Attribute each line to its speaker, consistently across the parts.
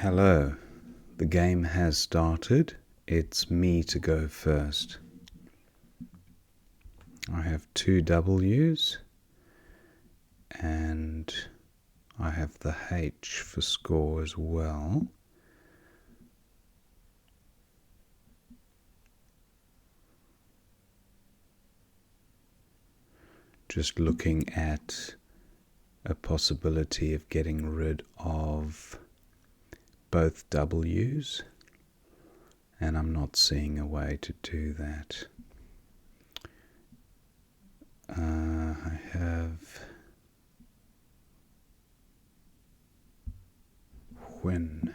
Speaker 1: Hello, the game has started. It's me to go first. I have 2 W's and I have the H for score as well. Just looking at a possibility of getting rid of both W's, and I'm not seeing a way to do that. I have when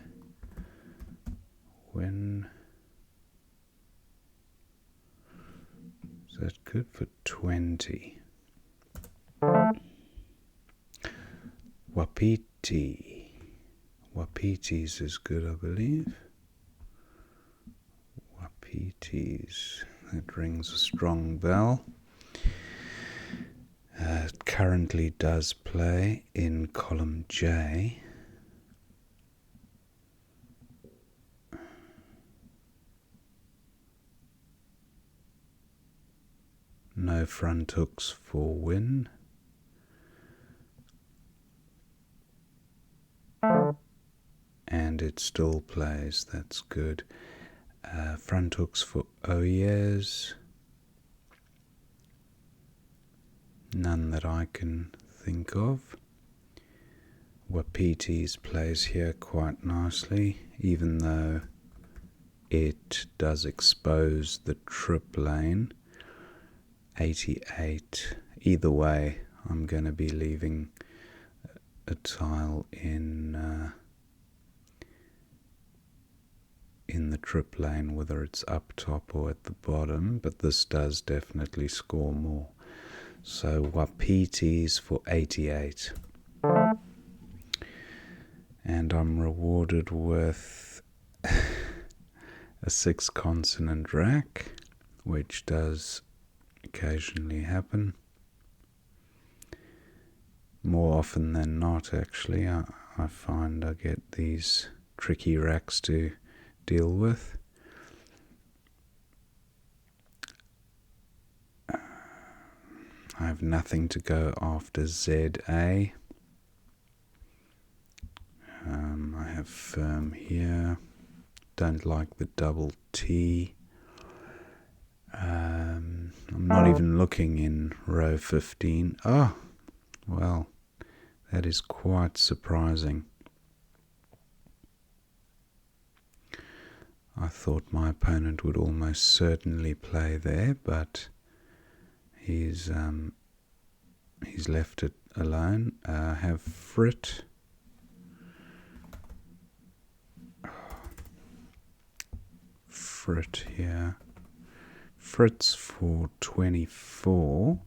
Speaker 1: is that good for 20? Wapiti's is good, I believe. Wapiti's, that rings a strong bell. It currently does play in column J. No front hooks for win. And it still plays, that's good. Front hooks for Oyers. None that I can think of. Wapiti's plays here quite nicely, even though it does expose the trip lane. 88. Either way, I'm going to be leaving a tile in the trip lane, whether it's up top or at the bottom, but this does definitely score more. So Wapiti's for 88. And I'm rewarded with a 6 consonant rack, which does occasionally happen. More often than not, actually. I find I get these tricky racks to deal with. I have nothing to go after ZA. I have firm here. Don't like the double T. I'm not even looking in row 15. Oh, well, that is quite surprising. I thought my opponent would almost certainly play there, but he's left it alone. I have Frit. Frit here. Fritz for 24.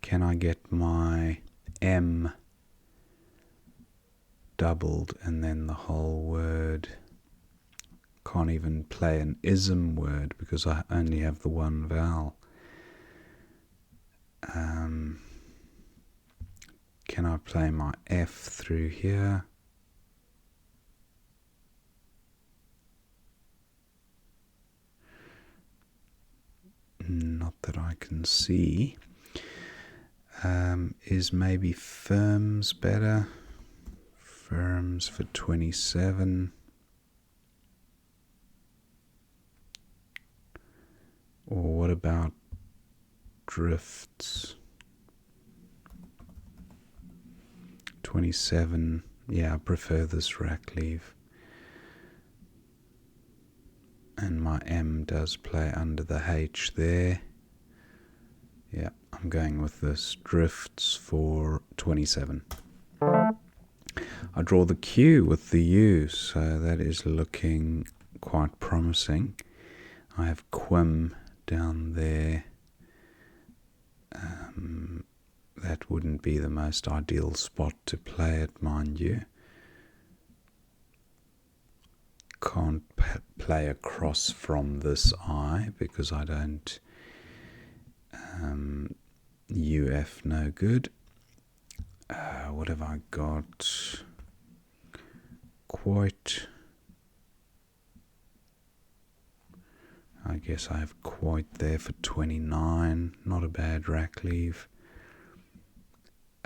Speaker 1: Can I get my M doubled and then the whole word? Can't even play an ism word because I only have the one vowel. Can I play my F through here? Not that I can see. Is maybe firms better? Firms for 27. Or what about drifts? 27. Yeah, I prefer this rack leave. And my M does play under the H there. Yeah, I'm going with this. Drifts for 27. I draw the Q with the U, so that is looking quite promising. I have Quim down there. That wouldn't be the most ideal spot to play it, mind you. Can't play across from this I because I don't. UF no good. What have I got? Quite I guess I have quoit there for 29. Not a bad rack leave.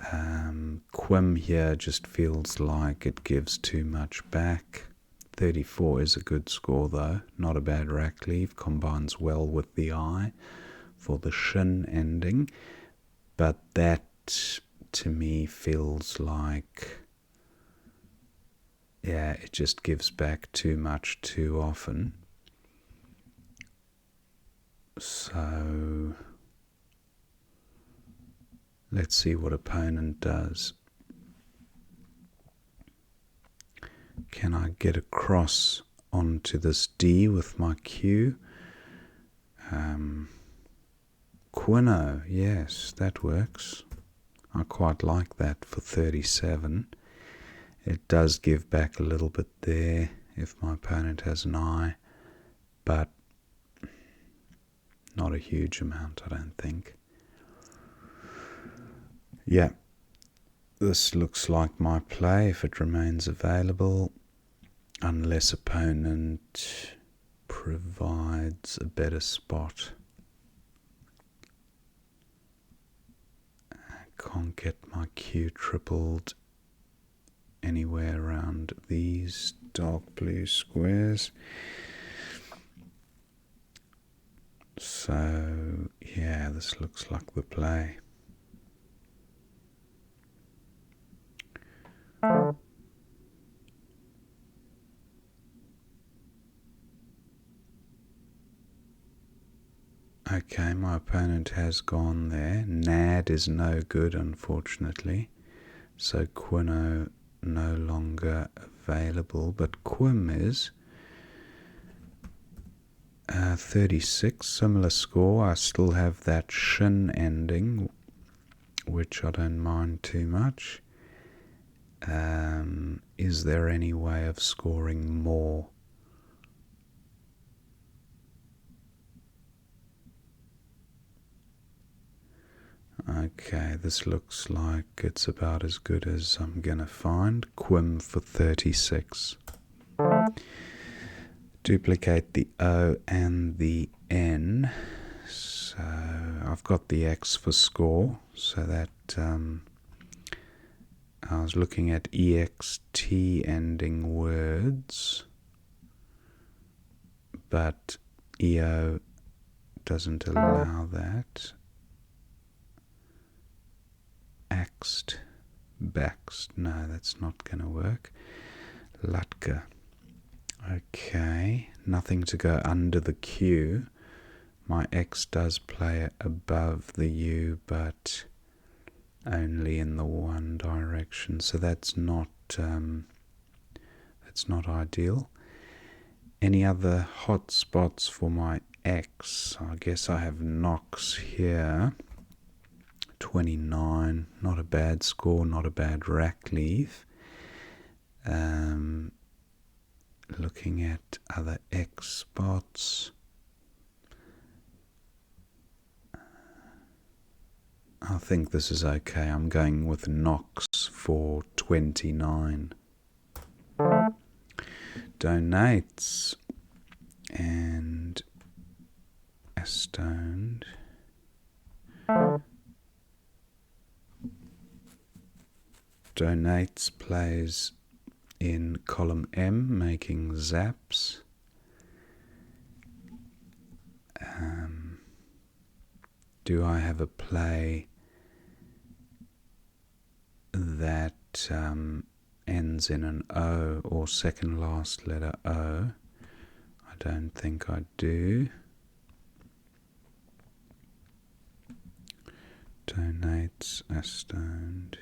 Speaker 1: Quim here just feels like it gives too much back. 34 is a good score though. Not a bad rack leave. Combines well with the I for the shin ending. But that to me feels like, yeah, it just gives back too much too often. So let's see what opponent does. Can I get across onto this D with my Q? Quino, yes, that works. I quite like that for 37. It does give back a little bit there if my opponent has an I, but not a huge amount, I don't think. Yeah, this looks like my play if it remains available, unless opponent provides a better spot. I can't get my Q tripled anywhere around these dark blue squares. So yeah, this looks like the play. Okay, my opponent has gone there. Nad is no good, unfortunately. So Quino no longer available, but Quim is. 36, similar score. I still have that shin ending, which I don't mind too much. Is there any way of scoring more? Okay, this looks like it's about as good as I'm gonna find. Quim for 36. Duplicate the O and the N. So I've got the X for score, so that I was looking at EXT ending words, but EO doesn't allow that. Axt, Baxt, no, that's not going to work. Latka. Okay, nothing to go under the Q. My X does play above the U, but only in the one direction, so that's not ideal. Any other hot spots for my X? I guess I have Knox here. 29, not a bad score, not a bad rack leave. Looking at other X spots. I think this is okay. I'm going with Knox for 29. Donates and Astoned. Donates plays in column M, making zaps. Do I have a play that ends in an O or second last letter O? I don't think I do. Donates, Astoned.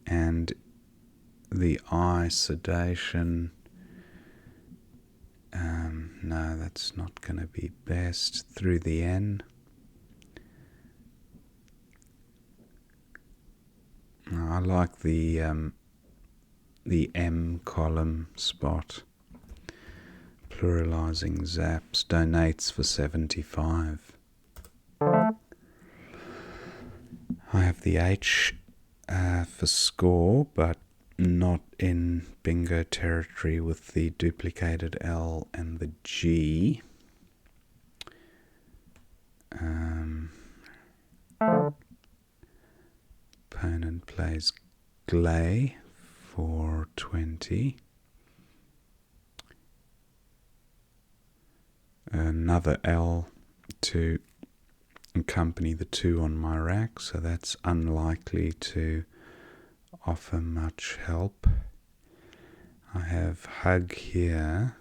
Speaker 1: And the I sedation, no, that's not going to be best. Through the N. I like the M column spot. Pluralizing zaps. Donates for 75. I have the H for score, but not in bingo territory with the duplicated L and the G. Opponent plays Glay for 20. Another L to accompany the 2 on my rack, so that's unlikely to offer much help. I have Hug here,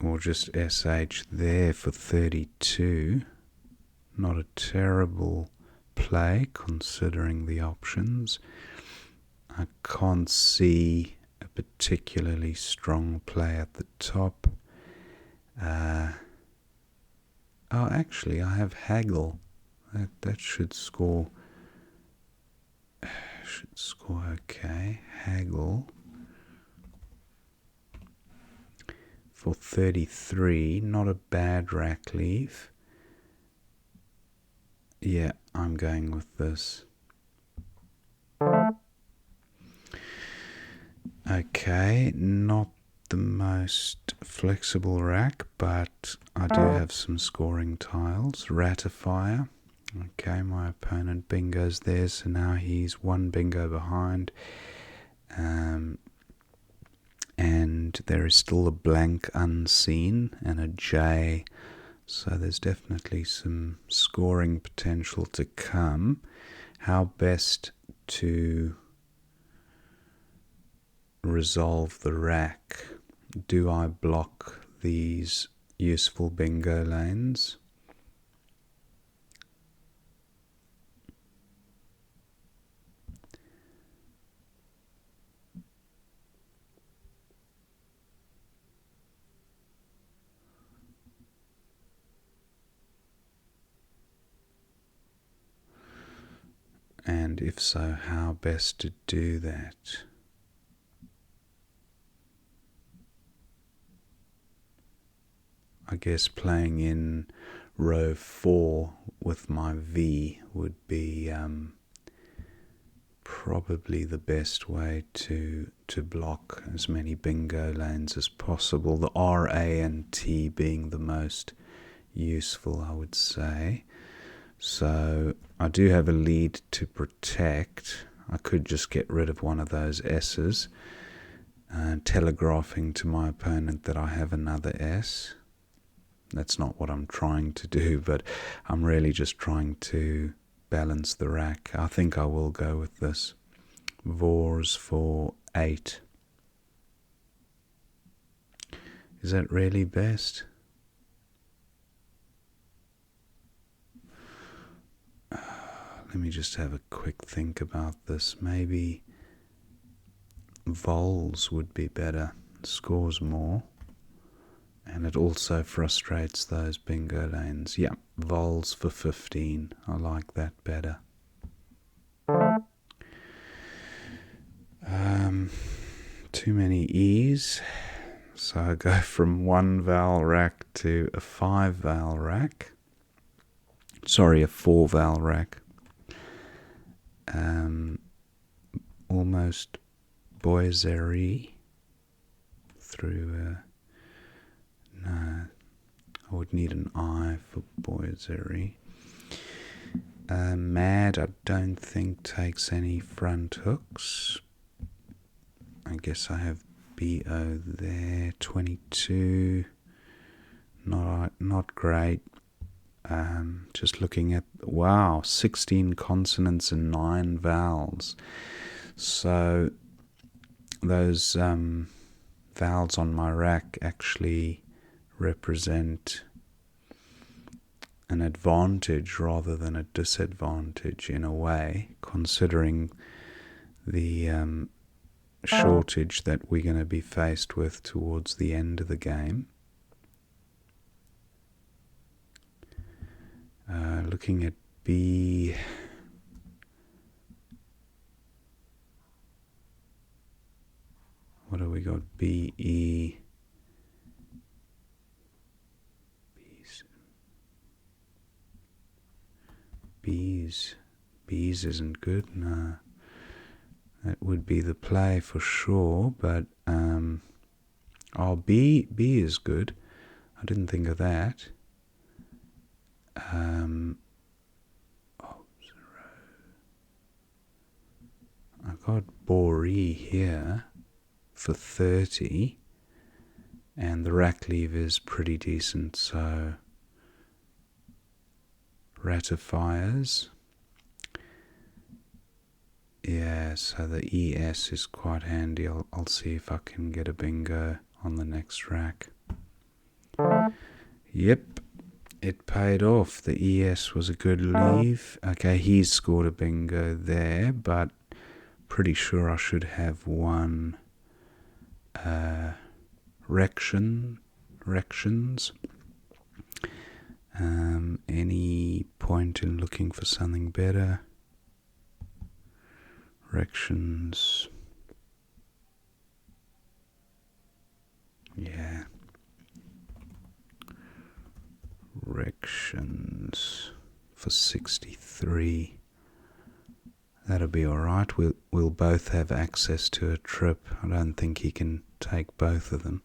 Speaker 1: or just SH there for 32. Not a terrible play considering the options. I can't see a particularly strong play at the top. Oh, actually, I have Haggle. That should score. Should score okay. Haggle for 33. Not a bad rack leave. Yeah, I'm going with this. Okay, not the most flexible rack, but I do have some scoring tiles. Ratifier. Okay, my opponent bingo's there, so now he's 1 bingo behind. And there is still a blank unseen and a J, so there's definitely some scoring potential to come. How best to resolve the rack? Do I block these useful bingo lanes? And if so, how best to do that? I guess playing in row 4 with my V would be probably the best way to block as many bingo lanes as possible. The R, A and T being the most useful, I would say. So I do have a lead to protect. I could just get rid of one of those S's, telegraphing to my opponent that I have another S. That's not what I'm trying to do, but I'm really just trying to balance the rack. I think I will go with this. Vors for 8. Is that really best? Let me just have a quick think about this. Maybe vols would be better. It scores more. And it also frustrates those bingo lanes. Yeah, vols for 15. I like that better. Too many E's. So I go from 1 vowel rack to a 5 vowel rack. Sorry, a 4 vowel rack. Almost boiserie through no, I would need an I for boiserie. Mad, I don't think takes any front hooks. I guess I have BO there. 22, not great. Just looking at, wow, 16 consonants and 9 vowels. So those vowels on my rack actually represent an advantage rather than a disadvantage in a way, considering the shortage that we're going to be faced with towards the end of the game. Looking at B, what have we got? B, E, B's. B's isn't good, no. That would be the play for sure, but B is good. I didn't think of that. I got Boree here for 30, and the rack leave is pretty decent, so ratifiers. Yeah, so the ES is quite handy. I'll see if I can get a bingo on the next rack. Yep, it paid off. The ES was a good leave. Okay, he's scored a bingo there, but pretty sure I should have won rections. Any point in looking for something better? Rections. Yeah. Rections for 63. That'll be alright. We'll both have access to a trip. I don't think he can take both of them.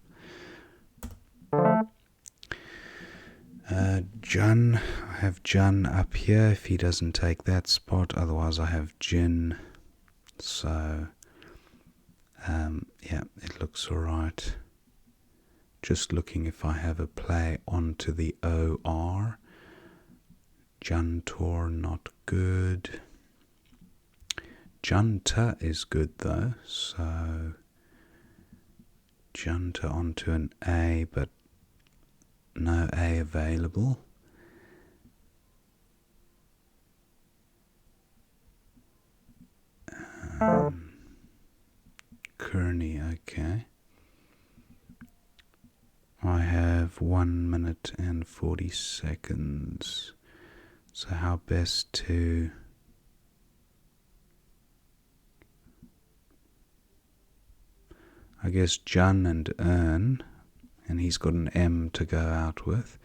Speaker 1: Jun. I have Jun up here if he doesn't take that spot. Otherwise I have Jin. So, yeah, it looks alright. Just looking if I have a play onto the OR. Juntor, not good. Junta is good though, so Junta onto an A, but no A available. Kearney, okay. I have 1 minute and 40 seconds. So how best to... I guess Jun and Earn, and he's got an M to go out with.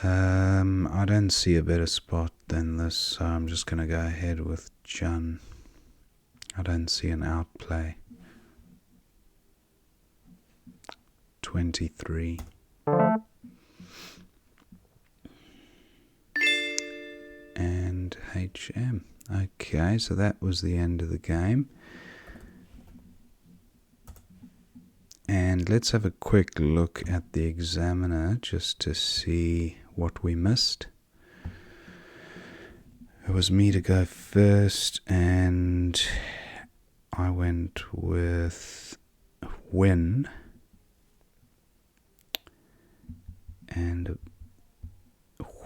Speaker 1: I don't see a better spot than this, so I'm just going to go ahead with Jun. I don't see an outplay. 23. And HM. Okay, so that was the end of the game. And let's have a quick look at the examiner just to see what we missed. It was me to go first, and I went with win and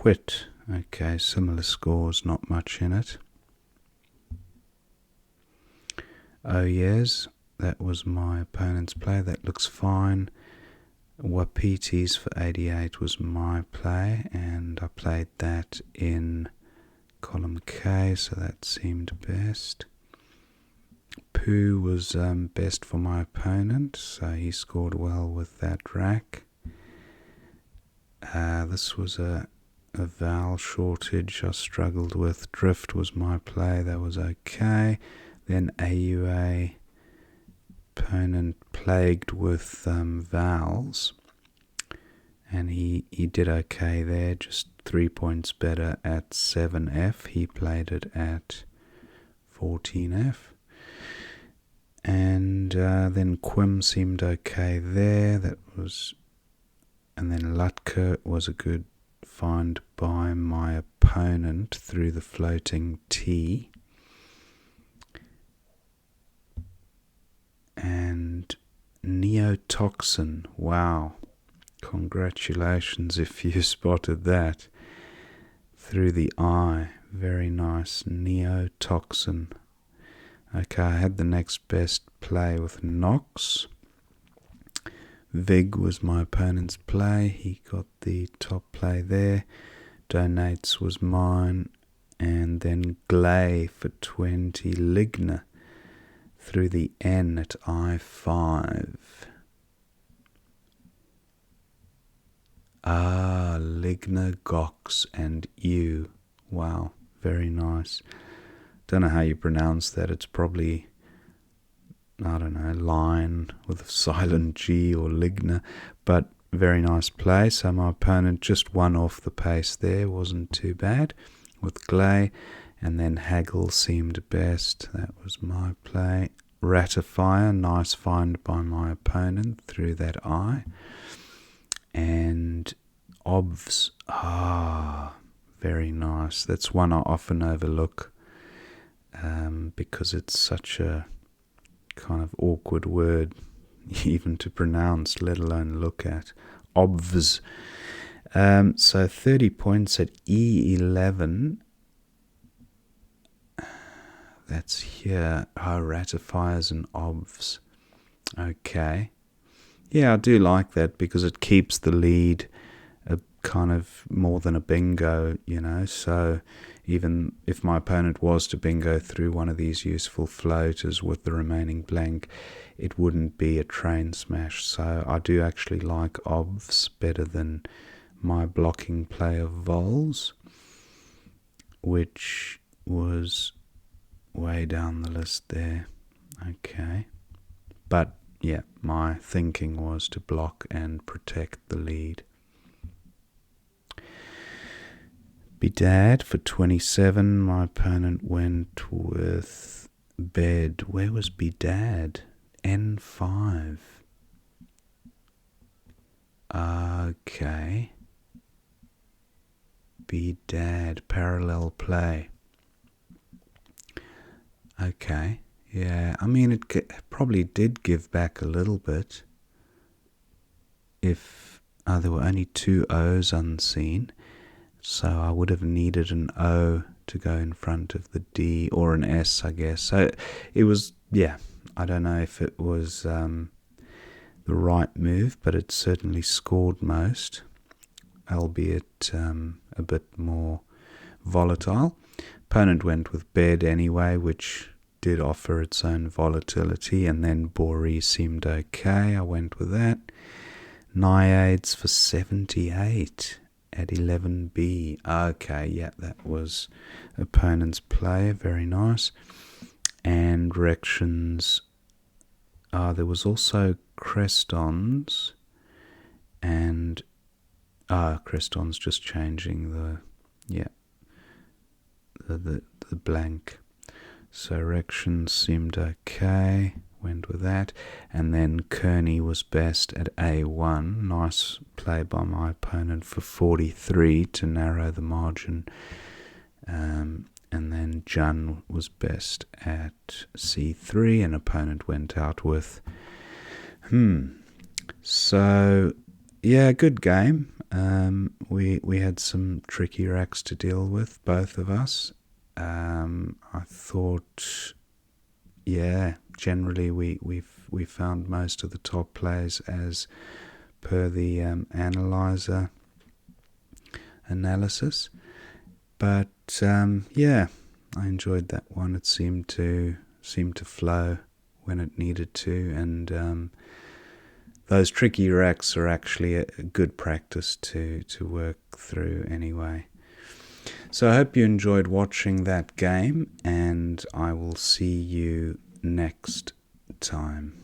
Speaker 1: whit. Okay, similar scores, not much in it. Oh yes, that was my opponent's play. That looks fine. Wapiti's for 88 was my play, and I played that in column K, so that seemed best. Pooh was best for my opponent, so he scored well with that rack. This was a vowel shortage I struggled with. Drift was my play, that was okay. Then AUA, opponent plagued with vowels, and he did okay there, just 3 points better at 7F. He played it at 14F. And then Quim seemed okay there. That was, and then Lutke was a good find by my opponent through the floating T. And Neotoxin, wow, congratulations if you spotted that, through the I, very nice. Neotoxin. Okay, I had the next best play with Nox. Vig was my opponent's play, he got the top play there. Donates was mine, and then Glay for 20, Ligna through the N at I5. Ligna, Gox and U. Wow, very nice. Don't know how you pronounce that. It's probably, I don't know, line with a silent G or ligna, but very nice play. So my opponent just won off the pace there, wasn't too bad with Gley, and then Haggle seemed best. That was my play. Ratifier, nice find by my opponent through that eye. And Obvs, very nice. That's one I often overlook because it's such a kind of awkward word even to pronounce, let alone look at. Obvs. So 30 points at E11. That's here. Ratifiers and obvs. Okay. Yeah, I do like that because it keeps the lead a kind of more than a bingo, so even if my opponent was to bingo through one of these useful floaters with the remaining blank, it wouldn't be a train smash. So I do actually like obvs better than my blocking play of vols, which was way down the list there. Okay. But yeah, my thinking was to block and protect the lead. Bedad for 27. My opponent went with bed. Where was Bedad? N5. Okay. Bedad, parallel play. Okay. Yeah, I mean, it probably did give back a little bit if there were only two O's unseen. So I would have needed an O to go in front of the D, or an S, I guess. So it was, yeah, I don't know if it was the right move, but it certainly scored most, albeit a bit more volatile. Opponent went with bed anyway, which did offer its own volatility, and then Bori seemed okay. I went with that. Naiades for 78 at 11B. Okay, yeah, that was opponent's play. Very nice. And Rections. There was also Crestons, and Crestons just changing the blank. So Rections seemed okay, went with that. And then Kearney was best at A1. Nice play by my opponent for 43 to narrow the margin. And then Jun was best at C3, and opponent went out with So yeah, good game. We had some tricky racks to deal with, both of us. I thought, yeah, generally we found most of the top plays as per the analyzer analysis. But yeah, I enjoyed that one. It seemed to flow when it needed to, and those tricky racks are actually a good practice to work through anyway. So I hope you enjoyed watching that game, and I will see you next time.